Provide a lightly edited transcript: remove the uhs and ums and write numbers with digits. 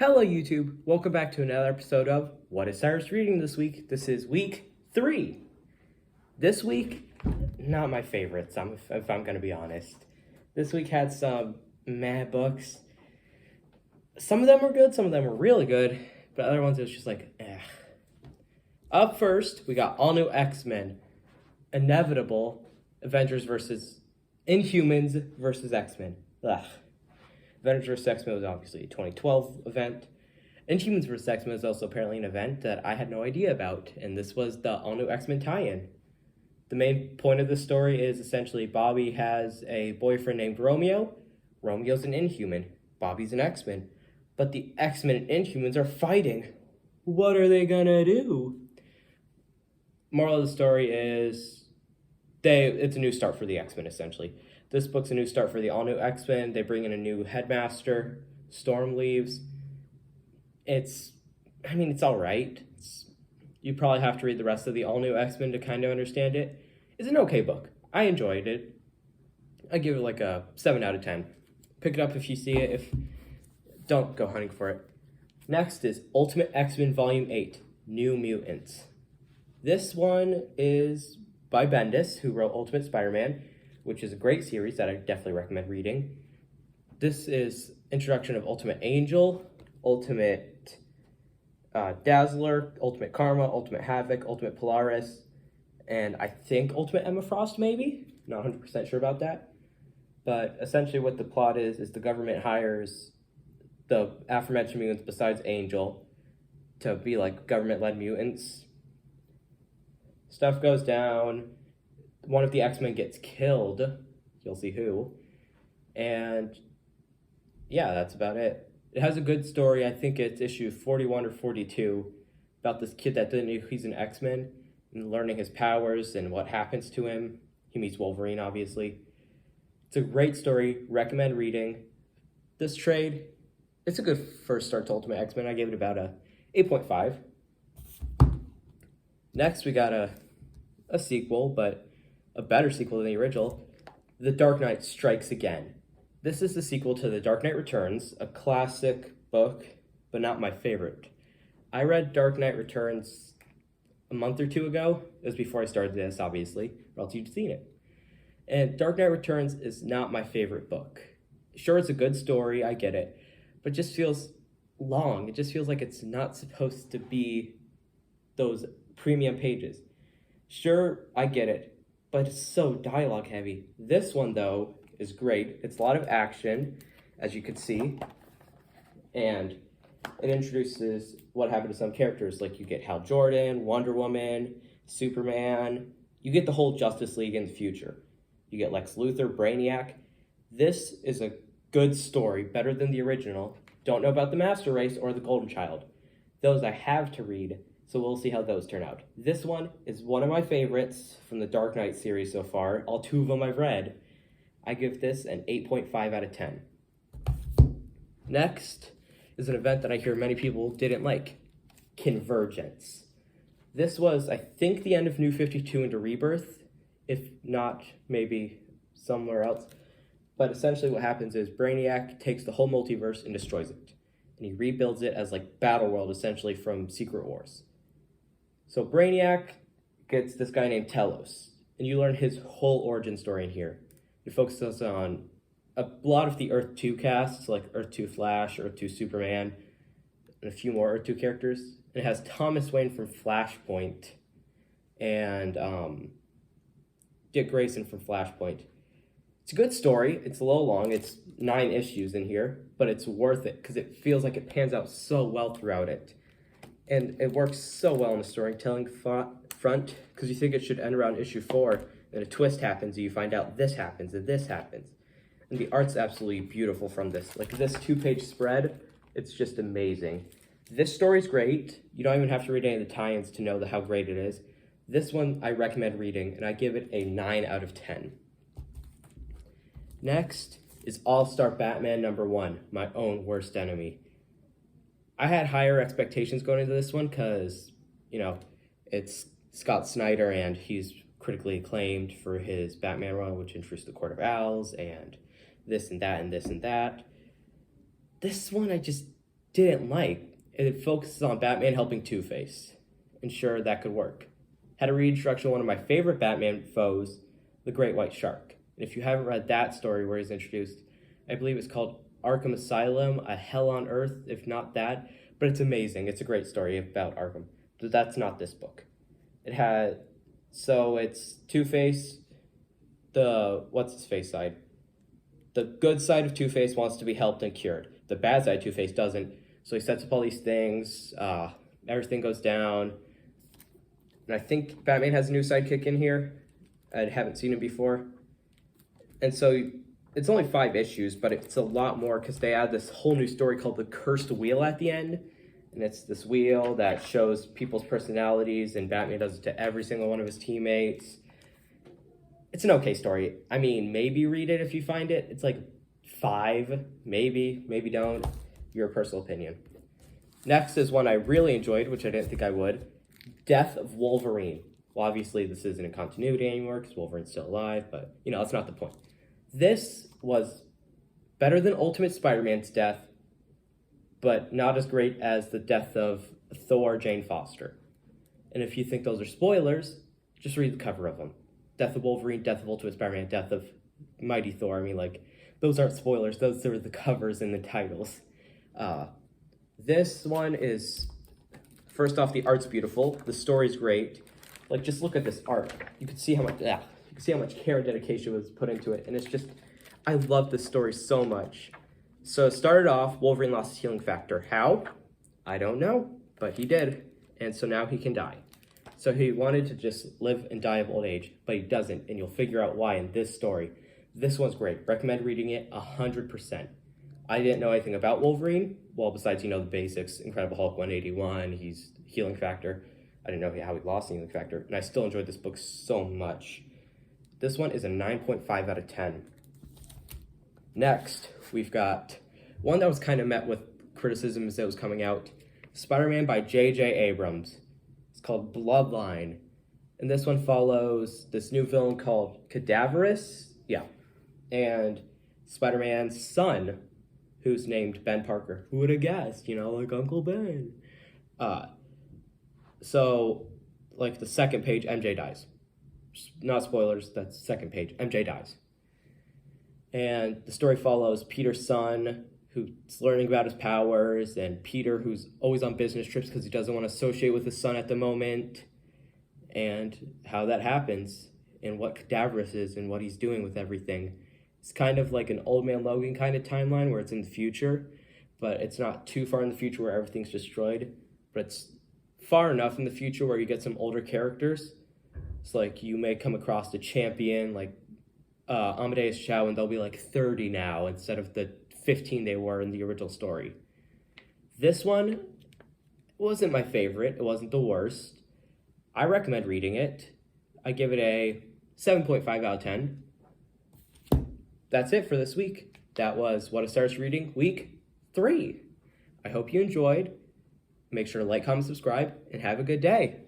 Hello YouTube, welcome back to another episode of What is Syris reading this week? This is week 3. This week, not my favorites, if I'm going to be honest. This week had some meh books. Some of them were good, some of them were really good, but other ones it was just like, eh. Up first, we got all new XMen. Inevitable Avengers versus Inhumans versus XMen. Ugh. Avengers vs. X-Men was obviously a 2012 event. Inhumans vs. X-Men is also apparently an event that I had no idea about, and this was the all-new X-Men tie-in. The main point of the story is essentially Bobby has a boyfriend named Romeo. Romeo's an Inhuman. Bobby's an X-Men. But the X-Men and Inhumans are fighting. What are they gonna do? Moral of the story is it's a new start for the X-Men, essentially. This book's a new start for the all-new X-Men. They bring in a new headmaster. Storm leaves. It's all right. You probably have to read the rest of the all-new X-Men to kind of understand it. It's an okay book. I enjoyed it. I give it like a 7 out of 10. Pick it up if you see it. Don't go hunting for it. Next is Ultimate X-Men Volume 8, New Mutants. This one is by Bendis, who wrote Ultimate Spider-Man, which is a great series that I definitely recommend reading. This is introduction of Ultimate Angel, Ultimate Dazzler, Ultimate Karma, Ultimate Havoc, Ultimate Polaris, and I think Ultimate Emma Frost, maybe? Not 100% sure about that. But essentially what the plot is the government hires the aforementioned mutants besides Angel to be like government-led mutants. Stuff goes down. One of the X-Men gets killed. You'll see who. And yeah, that's about it. It has a good story. I think it's issue 41 or 42 about this kid that didn't know he's an X-Men and learning his powers and what happens to him. He meets Wolverine, obviously. It's a great story. Recommend reading. This trade, it's a good first start to Ultimate X-Men. I gave it about a 8.5. Next, we got a sequel, but a better sequel than the original, The Dark Knight Strikes Again. This is the sequel to The Dark Knight Returns, a classic book, but not my favorite. I read Dark Knight Returns a month or two ago. It was before I started this, obviously, or else you'd seen it. And Dark Knight Returns is not my favorite book. Sure, it's a good story, I get it, but it just feels long. It just feels like it's not supposed to be those premium pages. Sure, I get it, but it's so dialogue heavy. This one, though, is great. It's a lot of action, as you can see, and it introduces what happened to some characters, like you get Hal Jordan, Wonder Woman, Superman. You get the whole Justice League in the future. You get Lex Luthor, Brainiac. This is a good story, better than the original. Don't know about the Master Race or the Golden Child. Those I have to read, so we'll see how those turn out. This one is one of my favorites from the Dark Knight series so far. All 2 of them I've read. I give this an 8.5 out of 10. Next is an event that I hear many people didn't like. Convergence. This was, I think, the end of New 52 into Rebirth, if not maybe somewhere else. But essentially what happens is Brainiac takes the whole multiverse and destroys it. And he rebuilds it as like Battleworld, essentially, from Secret Wars. So Brainiac gets this guy named Telos, and you learn his whole origin story in here. It focuses on a lot of the Earth 2 casts, like Earth 2 Flash, Earth 2 Superman, and a few more Earth 2 characters. It has Thomas Wayne from Flashpoint and Dick Grayson from Flashpoint. It's a good story. It's a little long. It's 9 issues in here, but it's worth it because it feels like it pans out so well throughout it. And it works so well in the storytelling front because you think it should end around issue 4, and a twist happens, and you find out this happens, and this happens. And the art's absolutely beautiful from this. Like this 2-page spread, it's just amazing. This story's great. You don't even have to read any of the tie-ins to know how great it is. This one I recommend reading, and I give it a 9 out of 10. Next is All-Star Batman #1, My Own Worst Enemy. I had higher expectations going into this one because, it's Scott Snyder and he's critically acclaimed for his Batman run, which introduced the Court of Owls and this and that and this and that. This one, didn't like. It focuses on Batman helping Two-Face, and sure, that could work. Had a reintroduction of one of my favorite Batman foes, the Great White Shark. And if you haven't read that story where he's introduced, I believe it's called Arkham Asylum, A Hell on Earth, if not that. But it's amazing. It's a great story about Arkham. But that's not this book. It's Two-Face, the what's-his-face side. The good side of Two-Face wants to be helped and cured. The bad side of Two-Face doesn't. So he sets up all these things. Everything goes down. And I think Batman has a new sidekick in here. I haven't seen it before. And so it's only 5 issues, but it's a lot more because they add this whole new story called The Cursed Wheel at the end. And it's this wheel that shows people's personalities, and Batman does it to every single one of his teammates. It's an okay story. I mean, maybe read it if you find it. It's like 5, maybe don't. Your personal opinion. Next is one I really enjoyed, which I didn't think I would. Death of Wolverine. Well, obviously this isn't in continuity anymore because Wolverine's still alive, but that's not the point. This was better than Ultimate Spider-Man's death, but not as great as the death of Thor, Jane Foster. And if you think those are spoilers, just read the cover of them. Death of Wolverine, Death of Ultimate Spider-Man, Death of Mighty Thor. I mean, those aren't spoilers. Those are the covers and the titles. This one is, first off, the art's beautiful. The story's great. Just look at this art. You can see how much care and dedication was put into it. And it's just, I love this story so much. So it started off, Wolverine lost his healing factor. How? I don't know, but he did. And so now he can die. So he wanted to just live and die of old age, but he doesn't. And you'll figure out why in this story. This one's great. Recommend reading it 100%. I didn't know anything about Wolverine. Well, besides, the basics. Incredible Hulk 181, he's healing factor. I didn't know how he lost the healing factor. And I still enjoyed this book so much. This one is a 9.5 out of 10. Next, we've got one that was kind of met with criticism as it was coming out. Spider-Man by J.J. Abrams. It's called Bloodline. And this one follows this new villain called Cadaverous. Yeah. And Spider-Man's son, who's named Ben Parker. Who would have guessed? Like Uncle Ben. So, the second page, MJ dies. Not spoilers, that's the second page. MJ dies. And the story follows Peter's son, who's learning about his powers, and Peter, who's always on business trips because he doesn't want to associate with his son at the moment, and how that happens, and what Cadaverous is, and what he's doing with everything. It's kind of like an Old Man Logan kind of timeline where it's in the future, but it's not too far in the future where everything's destroyed, but it's far enough in the future where you get some older characters. It's you may come across a champion Amadeus Cho, and they'll be 30 now instead of the 15 they were in the original story. This one wasn't my favorite. It wasn't the worst. I recommend reading it. I give it a 7.5 out of 10. That's it for this week. That was What I Started Reading, week 3. I hope you enjoyed. Make sure to like, comment, subscribe, and have a good day.